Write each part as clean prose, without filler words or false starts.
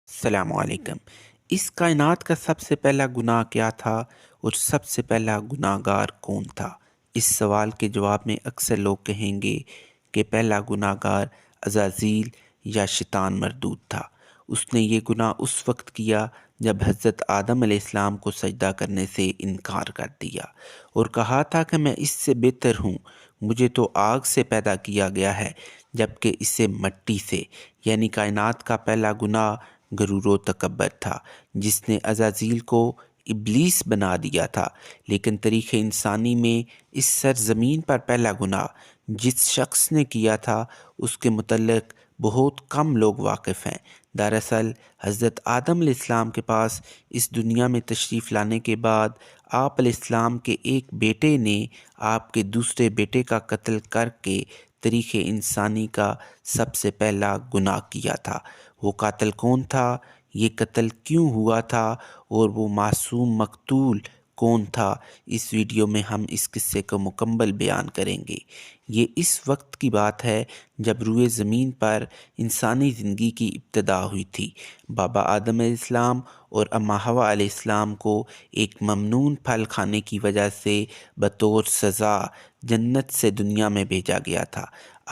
السلام علیکم۔ اس کائنات کا سب سے پہلا گناہ کیا تھا اور سب سے پہلا گناہ گار کون تھا؟ اس سوال کے جواب میں اکثر لوگ کہیں گے کہ پہلا گناہ گار عزازیل یا شیطان مردود تھا۔ اس نے یہ گناہ اس وقت کیا جب حضرت آدم علیہ السلام کو سجدہ کرنے سے انکار کر دیا اور کہا تھا کہ میں اس سے بہتر ہوں، مجھے تو آگ سے پیدا کیا گیا ہے جبکہ اسے مٹی سے۔ یعنی کائنات کا پہلا گناہ غرور و تکبر تھا جس نے عزازیل کو ابلیس بنا دیا تھا۔ لیکن تاریخ انسانی میں اس سرزمین پر پہلا گناہ جس شخص نے کیا تھا اس کے متعلق بہت کم لوگ واقف ہیں۔ دراصل حضرت آدم علیہ السلام کے پاس اس دنیا میں تشریف لانے کے بعد آپ علیہ السلام کے ایک بیٹے نے آپ کے دوسرے بیٹے کا قتل کر کے تاریخ انسانی کا سب سے پہلا گناہ کیا تھا۔ وہ قاتل کون تھا، یہ قتل کیوں ہوا تھا اور وہ معصوم مقتول کون تھا، اس ویڈیو میں ہم اس قصے کو مکمل بیان کریں گے۔ یہ اس وقت کی بات ہے جب روئے زمین پر انسانی زندگی کی ابتدا ہوئی تھی۔ بابا آدم علیہ السلام اور اماں حوا علیہ السلام کو ایک ممنون پھل کھانے کی وجہ سے بطور سزا جنت سے دنیا میں بھیجا گیا تھا۔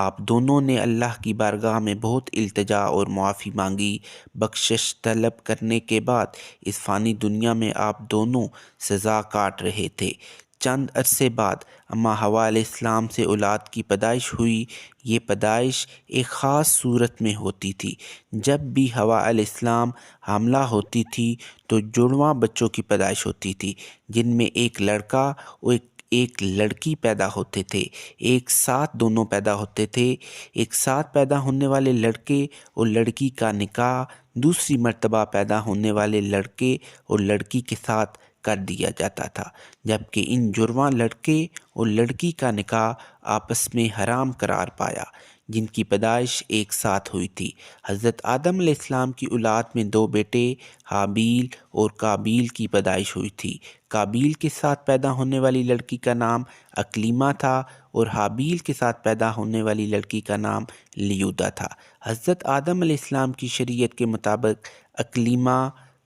آپ دونوں نے اللہ کی بارگاہ میں بہت التجا اور معافی مانگی۔ بخشش طلب کرنے کے بعد اس فانی دنیا میں آپ دونوں سزا کاٹ رہے تھے۔ چند عرصے بعد اماں حوا علیہ السلام سے اولاد کی پیدائش ہوئی۔ یہ پیدائش ایک خاص صورت میں ہوتی تھی۔ جب بھی حوا علیہ السلام حاملہ ہوتی تھی تو جڑواں بچوں کی پیدائش ہوتی تھی جن میں ایک لڑکا اور ایک لڑکی پیدا ہوتے تھے۔ ایک ساتھ دونوں پیدا ہوتے تھے۔ ایک ساتھ پیدا ہونے والے لڑکے اور لڑکی کا نکاح دوسری مرتبہ پیدا ہونے والے لڑکے اور لڑکی کے ساتھ کر دیا جاتا تھا، جبکہ ان جڑواں لڑکے اور لڑکی کا نکاح آپس میں حرام قرار پایا جن کی پیدائش ایک ساتھ ہوئی تھی۔ حضرت آدم علیہ السلام کی اولاد میں دو بیٹے حابیل اور قابیل کی پیدائش ہوئی تھی۔ قابیل کے ساتھ پیدا ہونے والی لڑکی کا نام اکلیمہ تھا اور حابیل کے ساتھ پیدا ہونے والی لڑکی کا نام لیودا تھا۔ حضرت آدم علیہ السلام کی شریعت کے مطابق اکلیمہ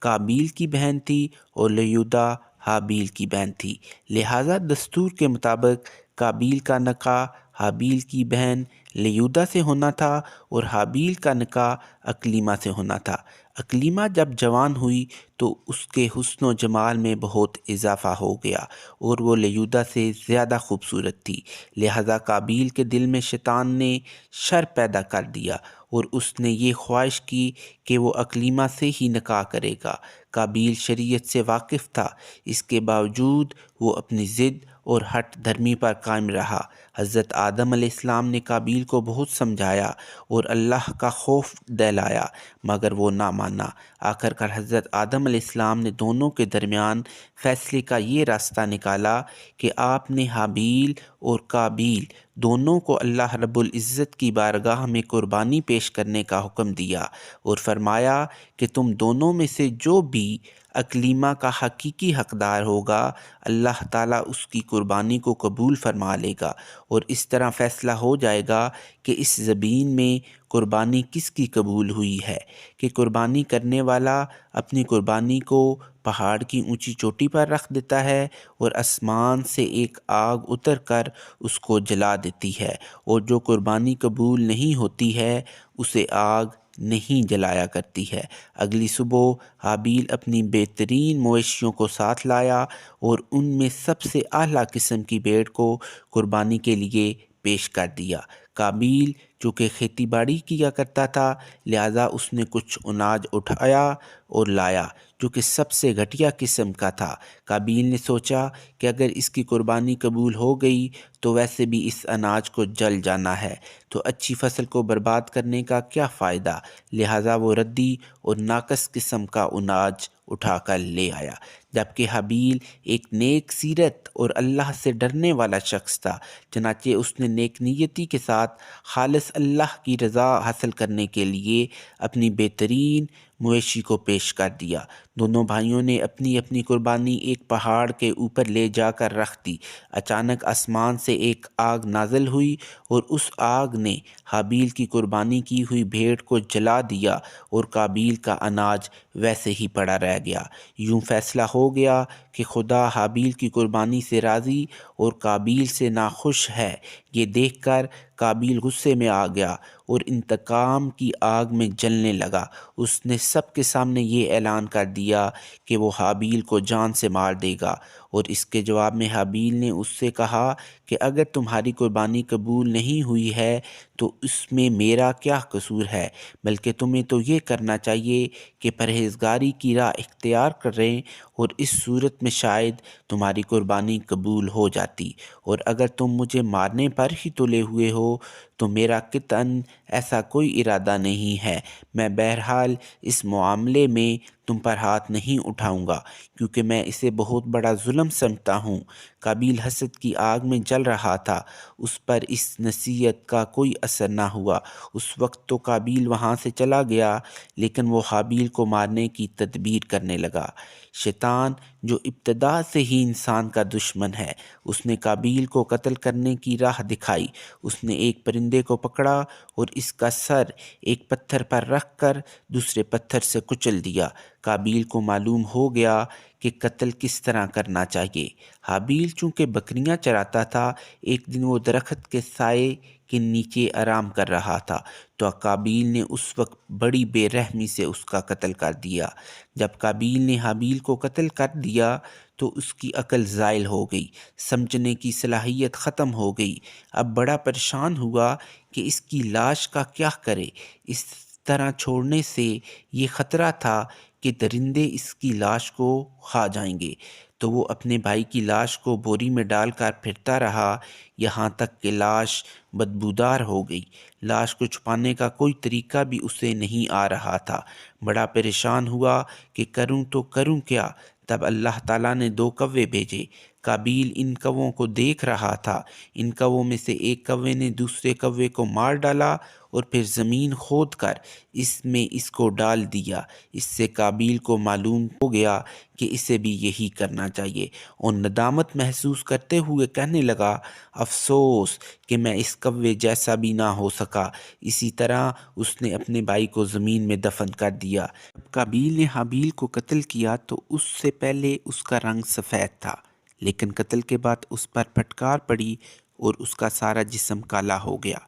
قابیل کی بہن تھی اور لیودا حابیل کی بہن تھی، لہٰذا دستور کے مطابق قابیل کا نکاح حابیل کی بہن لیودا سے ہونا تھا اور حابیل کا نکاح اکلیمہ سے ہونا تھا۔ اکلیمہ جب جوان ہوئی تو اس کے حسن و جمال میں بہت اضافہ ہو گیا اور وہ لیودا سے زیادہ خوبصورت تھی، لہٰذا قابیل کے دل میں شیطان نے شر پیدا کر دیا اور اس نے یہ خواہش کی کہ وہ اکلیمہ سے ہی نکاح کرے گا۔ قابیل شریعت سے واقف تھا، اس کے باوجود وہ اپنی ضد اور ہٹ دھرمی پر قائم رہا۔ حضرت آدم علیہ السلام نے قابیل کو بہت سمجھایا اور اللہ کا خوف دلایا مگر وہ نہ مانا۔ آخر کار حضرت آدم علیہ السلام نے دونوں کے درمیان فیصلے کا یہ راستہ نکالا کہ آپ نے حابیل اور قابیل دونوں کو اللہ رب العزت کی بارگاہ میں قربانی پیش کرنے کا حکم دیا اور فرمایا کہ تم دونوں میں سے جو بھی اکلیمہ کا حقیقی حقدار ہوگا اللہ تعالیٰ اس کی قربانی کو قبول فرما لے گا، اور اس طرح فیصلہ ہو جائے گا کہ اس زمین میں قربانی کس کی قبول ہوئی ہے کہ قربانی کرنے والا اپنی قربانی کو پہاڑ کی اونچی چوٹی پر رکھ دیتا ہے اور آسمان سے ایک آگ اتر کر اس کو جلا دیتی ہے، اور جو قربانی قبول نہیں ہوتی ہے اسے آگ نہیں جلایا کرتی ہے۔ اگلی صبح حابیل اپنی بہترین مویشیوں کو ساتھ لایا اور ان میں سب سے اعلیٰ قسم کی بھیڑ کو قربانی کے لیے پیش کر دیا۔ قابیل چونکہ کھیتی باڑی کیا کرتا تھا لہٰذا اس نے کچھ اناج اٹھایا اور لایا جو کہ سب سے گھٹیا قسم کا تھا۔ قابیل نے سوچا کہ اگر اس کی قربانی قبول ہو گئی تو ویسے بھی اس اناج کو جل جانا ہے، تو اچھی فصل کو برباد کرنے کا کیا فائدہ، لہٰذا وہ ردی اور ناقص قسم کا اناج اٹھا کر لے آیا۔ جبکہ حابیل ایک نیک سیرت اور اللہ سے ڈرنے والا شخص تھا، چنانچہ اس نے نیک نیتی کے ساتھ خالص اللہ کی رضا حاصل کرنے کے لیے اپنی بہترین مویشی کو پیش کر دیا۔ دونوں بھائیوں نے اپنی اپنی قربانی ایک پہاڑ کے اوپر لے جا کر رکھ دی۔ اچانک آسمان سے ایک آگ نازل ہوئی اور اس آگ نے حابیل کی قربانی کی ہوئی بھیڑ کو جلا دیا اور قابیل کا اناج ویسے ہی پڑا رہ گیا۔ یوں فیصلہ ہو گیا کہ خدا حابیل کی قربانی سے راضی اور قابیل سے ناخوش ہے۔ یہ دیکھ کر قابیل غصے میں آ گیا اور انتقام کی آگ میں جلنے لگا۔ اس نے سب کے سامنے یہ اعلان کر دیا کہ وہ حابیل کو جان سے مار دے گا، اور اس کے جواب میں حابیل نے اس سے کہا کہ اگر تمہاری قربانی قبول نہیں ہوئی ہے تو اس میں میرا کیا قصور ہے، بلکہ تمہیں تو یہ کرنا چاہیے کہ پرہیزگاری کی راہ اختیار کریں، اور اس صورت میں شاید تمہاری قربانی قبول ہو جاتی، اور اگر تم مجھے مارنے پر ہی تلے ہوئے ہو تو میرا قطعاً ایسا کوئی ارادہ نہیں ہے۔ میں بہرحال اس معاملے میں تم پر ہاتھ نہیں اٹھاؤں گا، کیونکہ میں اسے بہت بڑا ظلم سمجھتا ہوں۔ قابیل حسد کی آگ میں جل رہا تھا، اس پر اس نصیحت کا کوئی اثر نہ ہوا۔ اس وقت تو قابیل وہاں سے چلا گیا، لیکن وہ حابیل کو مارنے کی تدبیر کرنے لگا۔ شیطان جو ابتدا سے ہی انسان کا دشمن ہے، اس نے قابیل کو قتل کرنے کی راہ دکھائی۔ اس نے ایک پرندے کو پکڑا اور اس کا سر ایک پتھر پر رکھ کر دوسرے پتھر سے کچل دیا۔ قابیل کو معلوم ہو گیا کہ قتل کس طرح کرنا چاہیے۔ حابیل چونکہ بکریاں چراتا تھا، ایک دن وہ درخت کے سائے کے نیچے آرام کر رہا تھا تو قابیل نے اس وقت بڑی بے رحمی سے اس کا قتل کر دیا۔ جب قابیل نے حابیل کو قتل کر دیا تو اس کی عقل زائل ہو گئی، سمجھنے کی صلاحیت ختم ہو گئی۔ اب بڑا پریشان ہوا کہ اس کی لاش کا کیا کرے۔ اس طرح چھوڑنے سے یہ خطرہ تھا کہ درندے اس کی لاش کو کھا جائیں گے، تو وہ اپنے بھائی کی لاش کو بوری میں ڈال کر پھرتا رہا، یہاں تک کہ لاش بدبودار ہو گئی۔ لاش کو چھپانے کا کوئی طریقہ بھی اسے نہیں آ رہا تھا۔ بڑا پریشان ہوا کہ کروں تو کروں کیا۔ تب اللہ تعالیٰ نے 2 کوے بھیجے۔ قابیل ان کووں کو دیکھ رہا تھا۔ ان کووں میں سے ایک کوے نے دوسرے کوے کو مار ڈالا اور پھر زمین کھود کر اس کو ڈال دیا۔ اس سے قابیل کو معلوم ہو گیا کہ اسے بھی یہی کرنا چاہیے، اور ندامت محسوس کرتے ہوئے کہنے لگا، افسوس کہ میں اس کوے جیسا بھی نہ ہو سکا۔ اسی طرح اس نے اپنے بھائی کو زمین میں دفن کر دیا۔ جب قابیل نے حابیل کو قتل کیا تو اس سے پہلے اس کا رنگ سفید تھا، لیکن قتل کے بعد اس پر پھٹکار پڑی اور اس کا سارا جسم کالا ہو گیا۔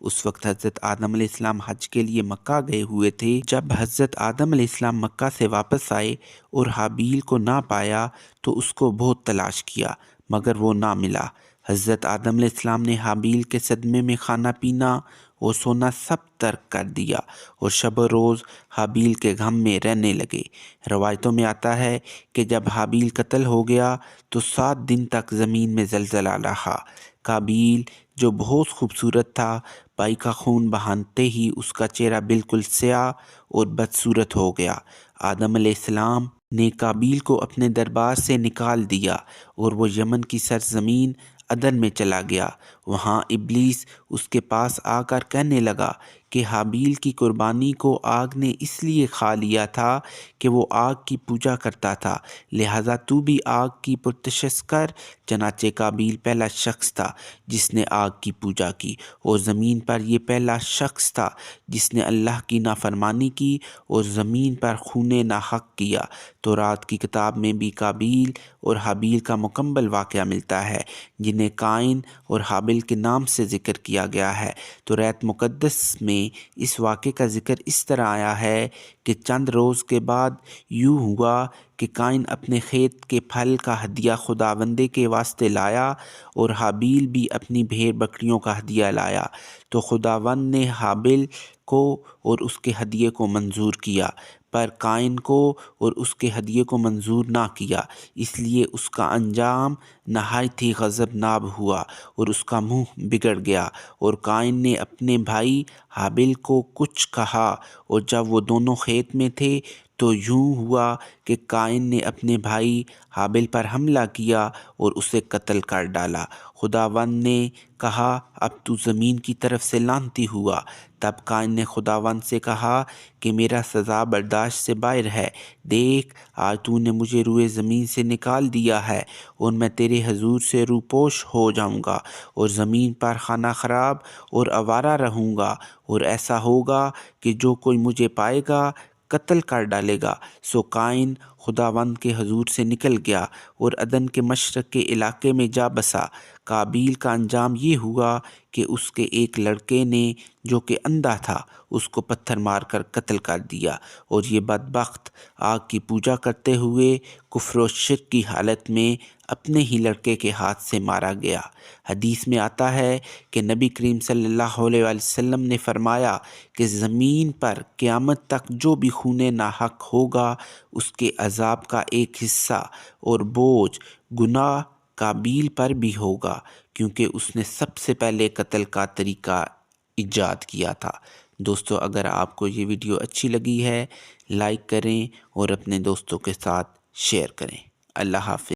اس وقت حضرت آدم علیہ السلام حج کے لیے مکہ گئے ہوئے تھے۔ جب حضرت آدم علیہ السلام مکہ سے واپس آئے اور حابیل کو نہ پایا تو اس کو بہت تلاش کیا، مگر وہ نہ ملا۔ حضرت آدم علیہ السلام نے حابیل کے صدمے میں کھانا پینا اور سونا سب ترک کر دیا اور شب و روز حابیل کے غم میں رہنے لگے۔ روایتوں میں آتا ہے کہ جب حابیل قتل ہو گیا تو 7 دن تک زمین میں زلزلہ رہا۔ قابیل جو بہت خوبصورت تھا، بھائی کا خون بہاتے ہی اس کا چہرہ بالکل سیاہ اور بدصورت ہو گیا۔ آدم علیہ السلام نے قابیل کو اپنے دربار سے نکال دیا اور وہ یمن کی سرزمین عدن میں چلا گیا۔ وہاں ابلیس اس کے پاس آ کر کہنے لگا کہ حابیل کی قربانی کو آگ نے اس لیے کھا لیا تھا کہ وہ آگ کی پوجا کرتا تھا، لہٰذا تو بھی آگ کی پرستش کر۔ چنانچہ قابیل پہلا شخص تھا جس نے آگ کی پوجا کی، اور زمین پر یہ پہلا شخص تھا جس نے اللہ کی نافرمانی کی اور زمین پر خون ناحق کیا۔ تورات کی کتاب میں بھی قابیل اور حابیل کا مکمل واقعہ ملتا ہے، جنہیں قائن اور حابیل کے نام سے ذکر کیا گیا ہے۔ تورات مقدس میں اس واقعے کا ذکر اس طرح آیا ہے کہ چند روز کے بعد یوں ہوا کہ قائن اپنے کھیت کے پھل کا ہدیہ خداوندے کے واسطے لایا اور حابیل بھی اپنی بھیڑ بکریوں کا ہدیہ لایا، تو خداوند نے حابیل کو اور اس کے ہدیے کو منظور کیا، پر قائن کو اور اس کے ہدیے کو منظور نہ کیا۔ اس لیے اس کا انجام نہایت ہی غضبناک ہوا اور اس کا منہ بگڑ گیا، اور قائن نے اپنے بھائی حابیل کو کچھ کہا، اور جب وہ دونوں کھیت میں تھے تو یوں ہوا کہ قائن نے اپنے بھائی حابل پر حملہ کیا اور اسے قتل کر ڈالا۔ خداوند نے کہا اب تو زمین کی طرف سے لعنتی ہوا۔ تب قائن نے خداوند سے کہا کہ میرا سزا برداشت سے باہر ہے، دیکھ آج تو نے مجھے روئے زمین سے نکال دیا ہے اور میں تیرے حضور سے روپوش ہو جاؤں گا اور زمین پر خانہ خراب اور آوارہ رہوں گا، اور ایسا ہوگا کہ جو کوئی مجھے پائے گا قتل کر ڈالے گا۔ سو قائن خداوند کے حضور سے نکل گیا اور عدن کے مشرق کے علاقے میں جا بسا۔ قابیل کا انجام یہ ہوا کہ اس کے ایک لڑکے نے جو کہ اندھا تھا اس کو پتھر مار کر قتل کر دیا، اور یہ بدبخت آگ کی پوجا کرتے ہوئے کفر و شرک کی حالت میں اپنے ہی لڑکے کے ہاتھ سے مارا گیا۔ حدیث میں آتا ہے کہ نبی کریم صلی اللہ علیہ وسلم نے فرمایا کہ زمین پر قیامت تک جو بھی خون ناحق ہوگا اس کے عذاب کا ایک حصہ اور بوجھ گناہ قابیل پر بھی ہوگا، کیونکہ اس نے سب سے پہلے قتل کا طریقہ ایجاد کیا تھا۔ دوستو، اگر آپ کو یہ ویڈیو اچھی لگی ہے لائک کریں اور اپنے دوستوں کے ساتھ شیئر کریں۔ اللہ حافظ۔